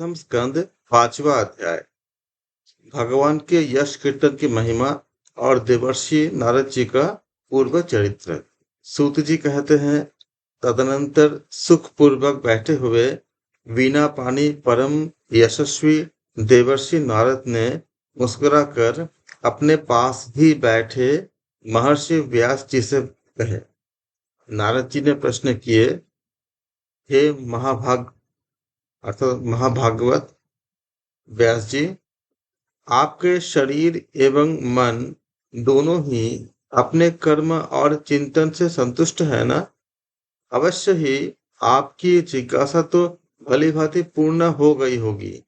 प्रथम स्कंद 5वां अध्याय। भगवान के यश कीर्तन की महिमा और देवर्षि नारद जी का पूर्व चरित्र। सूत जी कहते हैं, तदनंतर सुख पूर्वक बैठे हुए वीणा पानी परम यशस्वी देवर्षि नारद ने मुस्कुराकर अपने पास ही बैठे महर्षि व्यास जी से कहे। नारद जी ने प्रश्न किए, हे महाभाग अर्थात महाभागवत व्यास जी, आपके शरीर एवं मन दोनों ही अपने कर्म और चिंतन से संतुष्ट है ना? अवश्य ही आपकी जिज्ञासा तो भलीभांति पूर्ण हो गई होगी।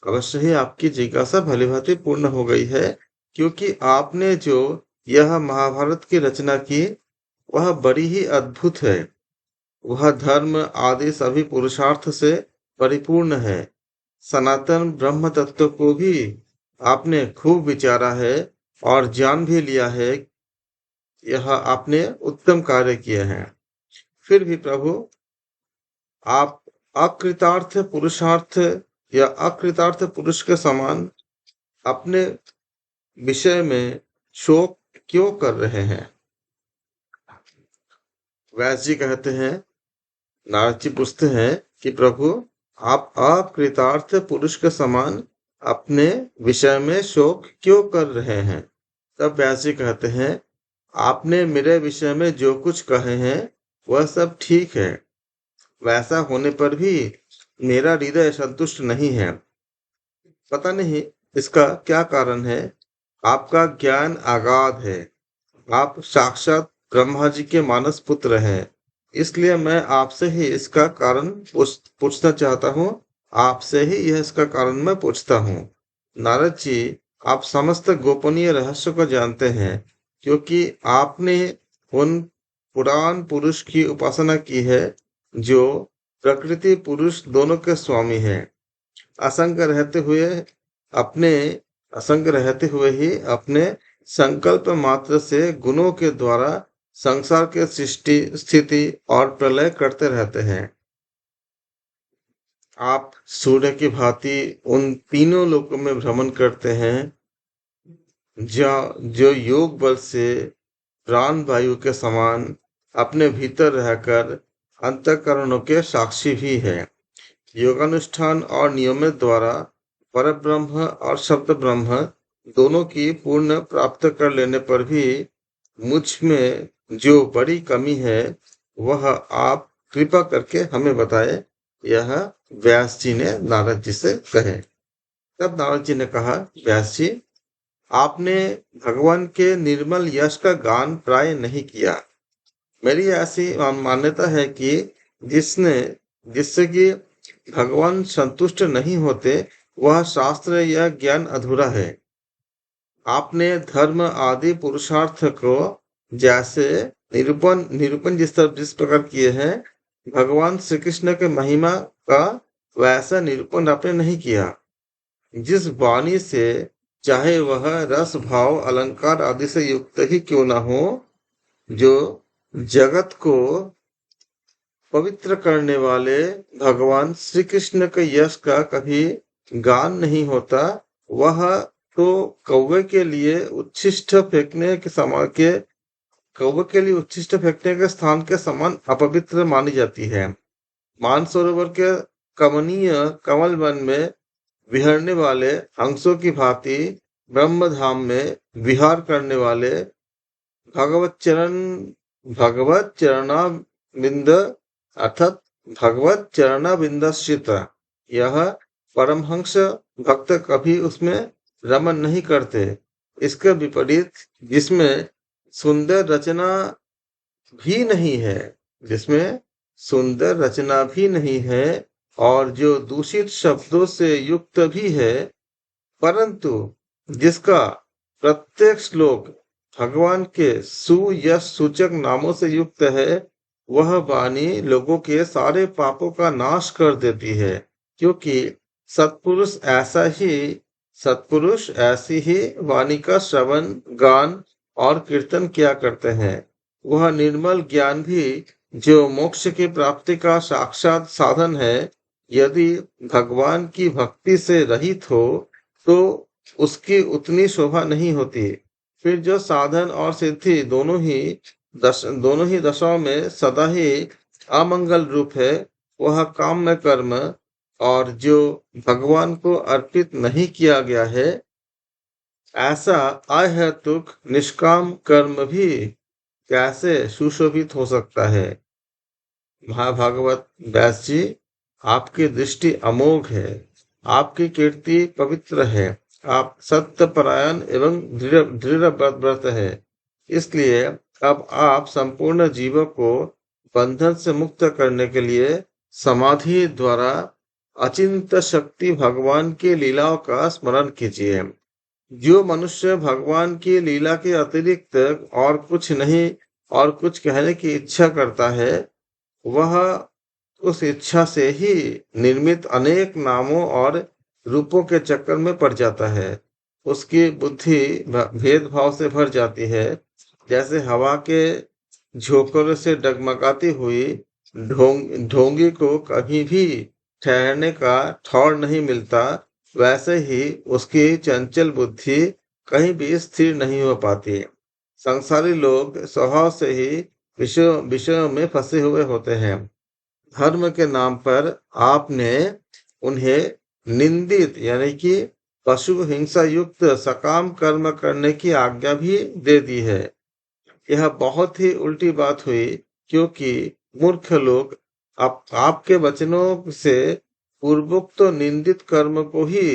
अवश्य ही आपकी जिज्ञासा भलीभांति पूर्ण हो गई है, क्योंकि आपने जो यह महाभारत की रचना की वह बड़ी ही अद्भुत है। वह धर्म आदि सभी पुरुषार्थ से परिपूर्ण है। सनातन ब्रह्म तत्व को भी आपने खूब विचारा है और जान भी लिया है। यह आपने उत्तम कार्य किए हैं। फिर भी प्रभु, आप अकृतार्थ पुरुषार्थ या अकृतार्थ पुरुष के समान अपने विषय में शोक क्यों कर रहे हैं? व्यास जी कहते हैं, नारद जी पूछते हैं कि प्रभु, आप अकृतार्थ पुरुष के समान अपने विषय में शोक क्यों कर रहे हैं? तब व्यास जी कहते हैं, आपने मेरे विषय में जो कुछ कहे हैं वह सब ठीक है। वैसा होने पर भी मेरा हृदय संतुष्ट नहीं है। पता नहीं इसका क्या कारण है। आपका ज्ञान अगाध है। आप साक्षात ब्रह्मा जी के मानस पुत्र हैं। इसलिए मैं आपसे ही इसका कारण पूछना चाहता हूँ। आपसे ही यह इसका कारण मैं पूछता हूँ। नारद जी, आप समस्त गोपनीय रहस्य को जानते हैं, क्योंकि आपने उन पुराण पुरुष की उपासना की है जो प्रकृति पुरुष दोनों के स्वामी हैं। असंग रहते हुए ही अपने संकल्प मात्र से गुणों के द्वारा संसार के सृष्टि स्थिति और प्रलय करते रहते हैं। आप सूर्य की भांति उन तीनों लोकों में भ्रमण करते हैं, जो योग बल से प्राण वायु के समान अपने भीतर रहकर अंतःकरणों के साक्षी भी है। योगानुष्ठान और नियमित द्वारा परब्रह्म और शब्द ब्रह्म दोनों की पूर्ण प्राप्त कर लेने पर भी मुझ में जो बड़ी कमी है वह आप कृपा करके हमें बताए। यह व्यास जी ने नारद जी से कहे। तब नारद जी ने कहा, व्यास जी, आपने भगवान के निर्मल यश का गान प्राय नहीं किया। मेरी ऐसी मान्यता है कि जिससे कि भगवान संतुष्ट नहीं होते वह शास्त्र या ज्ञान अधूरा है। आपने धर्म आदि पुरुषार्थ को जैसे निरूपण जिस प्रकार किए हैं, भगवान श्री कृष्ण के महिमा का वैसा निरूपण आपने नहीं किया। जिस वाणी से चाहे वह रस भाव अलंकार आदि से युक्त ही क्यों न हो, जो जगत को पवित्र करने वाले भगवान श्री कृष्ण के यश का कभी गान नहीं होता, वह तो कौवे के लिए उच्छिष्ट फेंकने के स्थान के समान अपवित्र मानी जाती है। मानसरोवर के कमनीय कमल वन में विहरने वाले हंसों की भांति ब्रह्मधाम में विहार करने वाले भगवत चरणाबिंद अर्थात भगवत चरणाबिंदश्रित यह परमहंस भक्त कभी उसमें रमन नहीं करते। इसके विपरीत जिसमें सुंदर रचना भी नहीं है और जो दूषित शब्दों से युक्त भी है, परंतु जिसका प्रत्येक श्लोक भगवान के सुयश सूचक नामों से युक्त है, वह वाणी लोगों के सारे पापों का नाश कर देती है। क्योंकि सत्पुरुष ऐसी ही वाणी का श्रवण गान और कीर्तन किया करते हैं। वह निर्मल ज्ञान भी जो मोक्ष की प्राप्ति का साक्षात साधन है, यदि भगवान की भक्ति से रहित हो तो उसकी उतनी शोभा नहीं होती। फिर जो साधन और सिद्धि दोनों ही दशाओं में सदा ही अमंगल रूप है, वह काम्य कर्म, और जो भगवान को अर्पित नहीं किया गया है, ऐसा अहेतुक निष्काम कर्म भी कैसे सुशोभित हो सकता है। महाभागवत व्यास जी, आपकी दृष्टि अमोघ है, आपकी कीर्ति पवित्र है, आप सत्यपरायण एवं दृढ़ दृढ़ व्रत है। इसलिए अब आप संपूर्ण जीवों को बंधन से मुक्त करने के लिए समाधि द्वारा अचिंत शक्ति भगवान की लीलाओं का स्मरण कीजिए। जो मनुष्य भगवान की लीला के अतिरिक्त और कुछ कहने की इच्छा करता है, वह उस इच्छा से ही निर्मित अनेक नामों और रूपों के चक्कर में पड़ जाता है। उसकी बुद्धि भेदभाव से भर जाती है। जैसे हवा के झोंकों से डगमगाती हुई ढोंगी को कहीं भी ठहरने का ठौर नहीं मिलता, वैसे ही उसकी चंचल बुद्धि कहीं भी स्थिर नहीं हो पाती। संसारी लोग स्वभाव से ही विषयों में फंसे हुए होते हैं। धर्म के नाम पर आपने उन्हें निंदित यानी कि पशु हिंसा युक्त सकाम कर्म करने की आज्ञा भी दे दी है। यह बहुत ही उल्टी बात हुई, क्योंकि मूर्ख लोग आपके वचनों से पूर्वोक्त निंदित कर्म को ही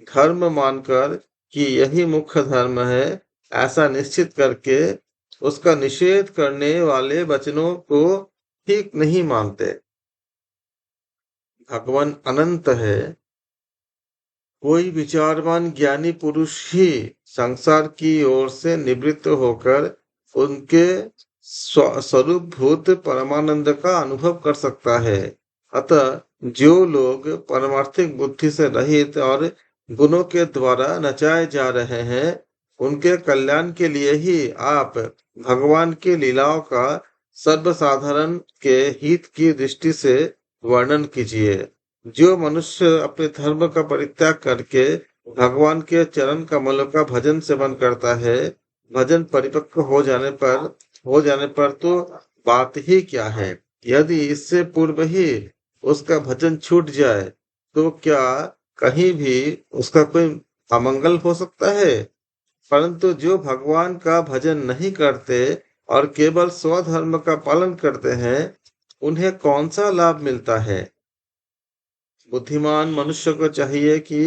धर्म मानकर कि यही मुख्य धर्म है, ऐसा निश्चित करके उसका निषेध करने वाले वचनों को ठीक नहीं मानते। भगवान अनंत है। कोई विचारवान ज्ञानी पुरुष ही संसार की ओर से निवृत्त होकर उनके स्वरूप भूत परमानंद का अनुभव कर सकता है। अतः जो लोग परमार्थिक बुद्धि से रहित और गुणों के द्वारा नचाए जा रहे हैं, उनके कल्याण के लिए ही आप भगवान की लीलाओं का सर्वसाधारण के हित की दृष्टि से वर्णन कीजिए। जो मनुष्य अपने धर्म का परित्याग करके भगवान के चरण कमलों का भजन सेवन करता है, भजन परिपक्व हो जाने पर तो बात ही क्या है। यदि इससे पूर्व ही उसका भजन छूट जाए तो क्या कहीं भी उसका कोई अमंगल हो सकता है। परंतु जो भगवान का भजन नहीं करते और केवल स्वधर्म का पालन करते हैं, उन्हें कौन सा लाभ मिलता है। बुद्धिमान मनुष्य को चाहिए कि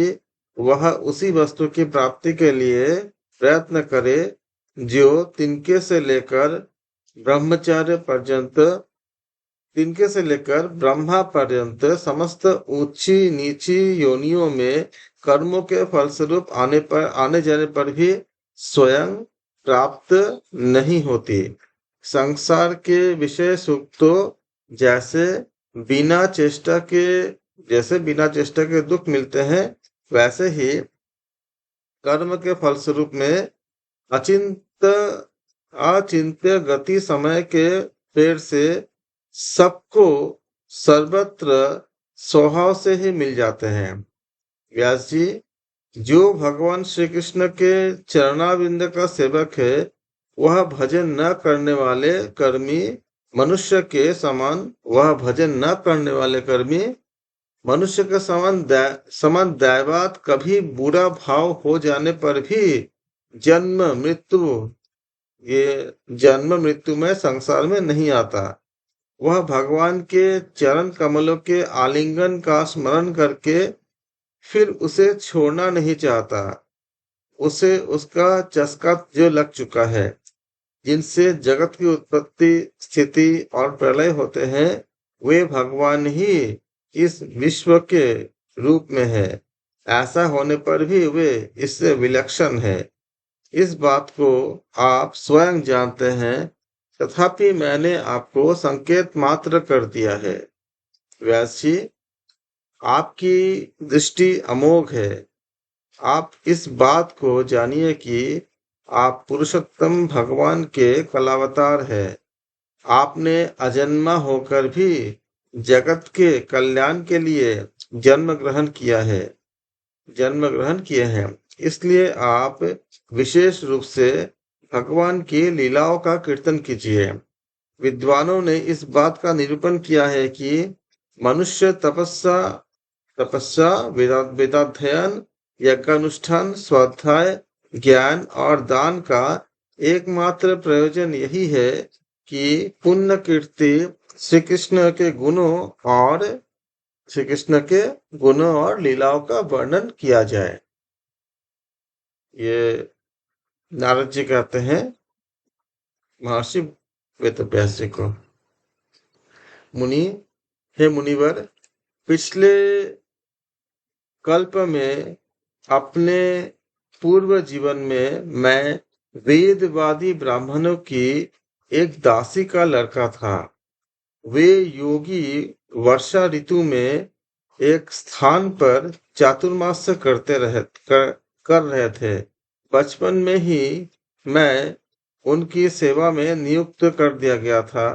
वह उसी वस्तु की प्राप्ति के लिए प्रयत्न करे जो तिनके से लेकर ब्रह्मा पर्यंत समस्त ऊंची नीची योनियों में कर्मों के फलस्वरूप आने जाने पर भी स्वयं प्राप्त नहीं होती। संसार के विषय सुख तो जैसे बिना चेष्टा के दुख मिलते हैं, वैसे ही कर्म के फलस्वरूप में अचिंत्य गति समय के पेड़ से सबको सर्वत्र स्वभाव से ही मिल जाते हैं। व्यास जी, जो भगवान श्री कृष्ण के चरणाविंद का सेवक है, वह भजन न करने वाले कर्मी मनुष्य के समान दैवात कभी बुरा भाव हो जाने पर भी जन्म मृत्यु में संसार में नहीं आता। वह भगवान के चरण कमलों के आलिंगन का स्मरण करके फिर उसे छोड़ना नहीं चाहता। उसे उसका चस्का जो लग चुका है, जिनसे जगत की उत्पत्ति, स्थिति और प्रलय होते हैं, वे भगवान ही इस विश्व के रूप में है। ऐसा होने पर भी वे इससे विलक्षण है। इस बात को आप स्वयं जानते हैं, तथापि मैंने आपको संकेत मात्र कर दिया है। व्यास जी, आपकी दृष्टि अमोघ है। आप इस बात को जानिए कि आप पुरुषोत्तम भगवान के कलावतार है। आपने अजन्मा होकर भी जगत के कल्याण के लिए जन्म ग्रहण किया है जन्म ग्रहण किए हैं। इसलिए आप विशेष रूप से भगवान की लीलाओं का कीर्तन कीजिए। विद्वानों ने इस बात का निरूपण किया है कि मनुष्य तपस्या तपस्या वेदाध्ययन, यज्ञानुष्ठान, स्वाध्याय, ज्ञान और दान का एकमात्र प्रयोजन यही है कि पुण्य कीर्ति श्री कृष्ण के गुणों और श्री कृष्ण के गुणों और लीलाओं का वर्णन किया जाए। ये नारद जी कहते हैं महर्षि वेदव्यास जी को। मुनि, हे मुनिवर, पिछले कल्प में अपने पूर्व जीवन में मैं वेदवादी ब्राह्मणों की एक दासी का लड़का था। वे योगी वर्षा ऋतु में एक स्थान पर चातुर्मास्य कर रहे थे। बचपन में ही मैं उनकी सेवा में नियुक्त कर दिया गया था।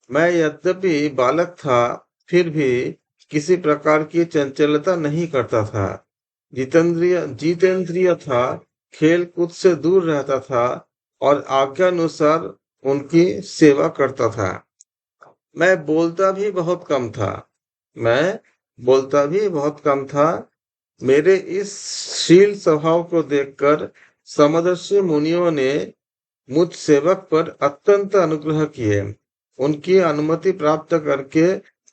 मैं यद्यपि बालक था, फिर भी किसी प्रकार की चंचलता नहीं करता था। जितेंद्रिय था, खेल कूद से दूर रहता था और आज्ञानुसार उनकी सेवा करता था। मैं बोलता भी बहुत कम था। मैं बोलता भी बहुत कम था। मेरे इस शील स्वभाव को देखकर समदर्शी मुनियों ने मुझ सेवक पर अत्यंत अनुग्रह किए। उनकी अनुमति प्राप्त करके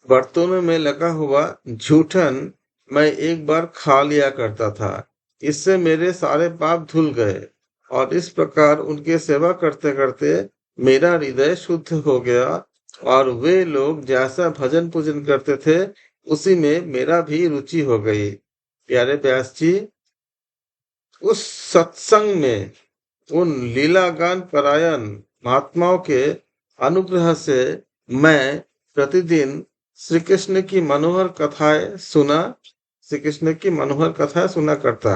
बर्तनों में लगा हुआ जूठन मैं एक बार खा लिया करता था। इससे मेरे सारे पाप धुल गए और इस प्रकार उनकी सेवा करते करते मेरा हृदय शुद्ध हो गया और वे लोग जैसा भजन पूजन करते थे उसी में मेरा भी रुचि हो गई। प्यारे व्यास जी, उस सत्संग में उन लीलागान परायण महात्माओं के अनुग्रह से मैं प्रतिदिन श्री कृष्ण की मनोहर कथाएं सुना करता।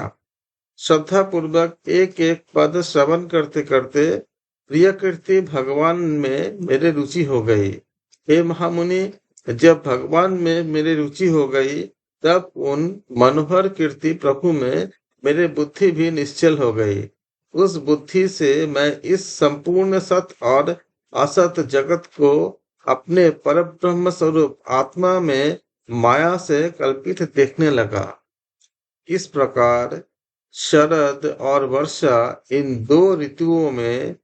श्रद्धा पूर्वक एक एक पद श्रवण करते करते प्रिय कीर्ति भगवान में मेरे रुचि हो गई। हे महामुनि, जब भगवान में मेरे रुचि हो गई तब उन मनोहर कीर्ति प्रभु में मेरे बुद्धि भी निश्चल हो गई। उस बुद्धि से मैं इस संपूर्ण सत और असत जगत को अपने परब्रह्म स्वरूप आत्मा में माया से कल्पित देखने लगा। इस प्रकार शरद और वर्षा, इन दो ऋतुओं में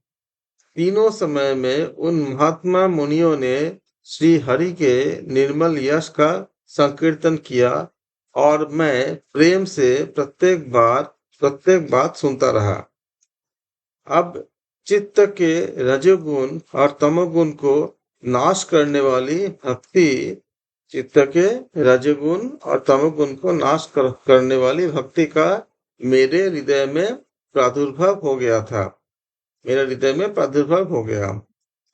तीनों समय में उन महात्मा मुनियों ने श्री हरि के निर्मल यश का संकीर्तन किया और मैं प्रेम से प्रत्येक बात सुनता रहा। अब चित्त के रजोगुण और तमोगुण को नाश करने वाली भक्ति चित्त के रजोगुण और तमोगुण को नाश करने वाली भक्ति का मेरे हृदय में प्रादुर्भाव हो गया।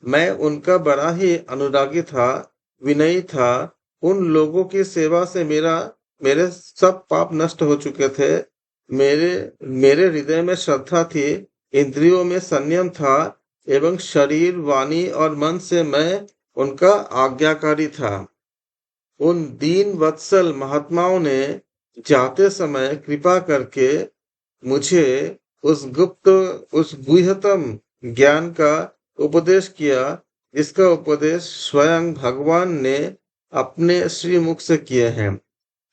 मैं उनका बड़ा ही अनुरागी था, विनयी था। उन लोगों की सेवा से मेरे सब पाप नष्ट हो चुके थे। मेरे हृदय में श्रद्धा थी, इंद्रियों में संयम था एवं शरीर, वाणी और मन से मैं उनका आज्ञाकारी था। उन दीन वत्सल महात्माओं ने जाते समय कृपा करके मुझे उस गुह्यतम ज्ञान का उपदेश किया, जिसका उपदेश स्वयं भगवान ने अपने श्रीमुख से किए हैं।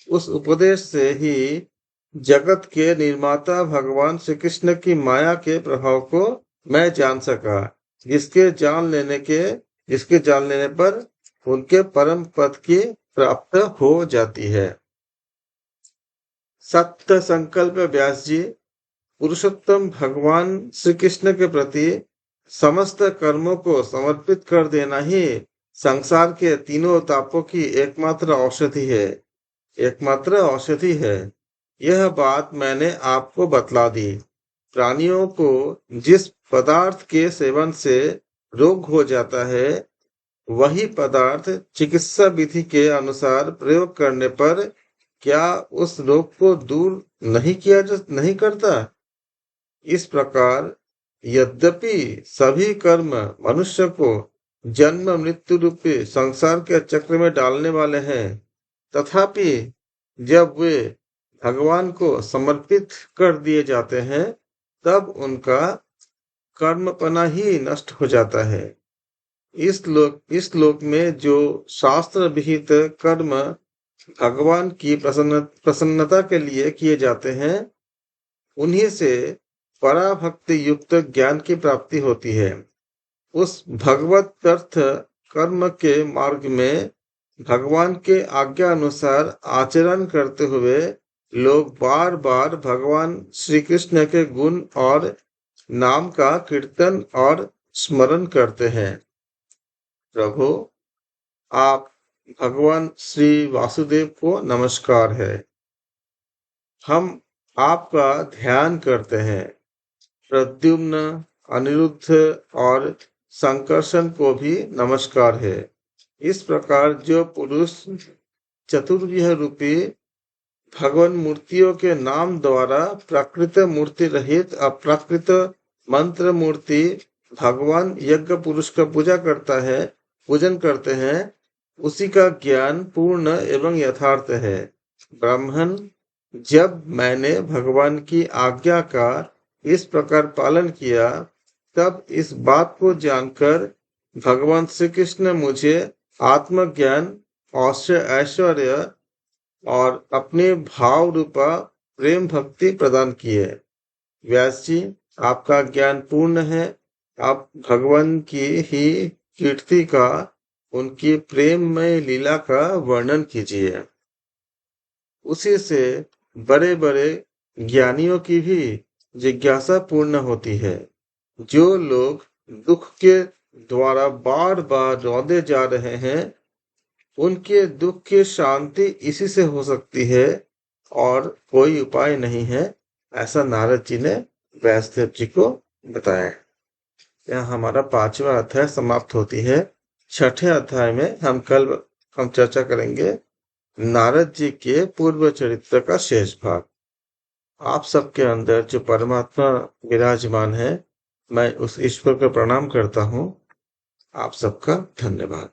उस उपदेश से ही जगत के निर्माता भगवान श्री कृष्ण की माया के प्रभाव को मैं जान सका, जिसके जान लेने पर उनके परम पद की प्राप्त हो जाती है। सत्य संकल्प व्यास जी, पुरुषोत्तम भगवान श्री कृष्ण के प्रति समस्त कर्मों को समर्पित कर देना ही संसार के तीनों तापों की एकमात्र औषधि है। यह बात मैंने आपको बतला दी। प्राणियों को जिस पदार्थ के सेवन से रोग हो जाता है, वही पदार्थ चिकित्सा विधि के अनुसार प्रयोग करने पर क्या उस रोग को दूर नहीं करता? इस प्रकार यद्यपि सभी कर्म मनुष्य को जन्म मृत्यु रूपी संसार के चक्र में डालने वाले हैं, तथापि जब वे भगवान को समर्पित कर दिए जाते हैं, तब उनका कर्मपना ही नष्ट हो जाता है। इस लोक में जो शास्त्र विहित कर्म भगवान की प्रसन्नता के लिए किए जाते हैं, उन्हीं से पराभक्ति युक्त ज्ञान की प्राप्ति होती है। उस भगवत अर्थ कर्म के मार्ग में भगवान के आज्ञा अनुसार आचरण करते हुए लोग बार बार भगवान श्री कृष्ण के गुण और नाम का कीर्तन और स्मरण करते हैं। प्रभु, आप भगवान श्री वासुदेव को नमस्कार है। हम आपका ध्यान करते हैं। प्रद्युम्न, अनिरुद्ध और संकर्षण को भी नमस्कार है। इस प्रकार जो पुरुष चतुर्व्यूह रूपी भगवान मूर्तियों के नाम द्वारा प्राकृत मूर्ति रहित अप्राकृत मंत्र मूर्ति भगवान यज्ञ पुरुष का पूजन करते हैं, उसी का ज्ञान पूर्ण एवं यथार्थ है। ब्राह्मण, जब मैंने भगवान की आज्ञा का इस प्रकार पालन किया, तब इस बात को जानकर भगवान श्री कृष्ण मुझे आत्मज्ञान, ऐश्वर्य और अपने भाव रूपा प्रेम भक्ति प्रदान किए। व्यास जी, आपका ज्ञान पूर्ण है। आप भगवान की ही कीर्ति का, उनकी प्रेममय लीला का वर्णन कीजिए। उसी से बड़े बड़े ज्ञानियों की भी जिज्ञासा पूर्ण होती है। जो लोग दुख के द्वारा बार बार रौंदे जा रहे हैं, उनके दुख की शांति इसी से हो सकती है और कोई उपाय नहीं है, ऐसा नारद जी ने व्यासदेव जी को बताया। यहाँ हमारा 5वां अध्याय समाप्त होती है। 6ठे अध्याय में हम चर्चा करेंगे नारद जी के पूर्व चरित्र का शेष भाग। आप सबके अंदर जो परमात्मा विराजमान है, मैं उस ईश्वर को प्रणाम करता हूँ। आप सबका धन्यवाद।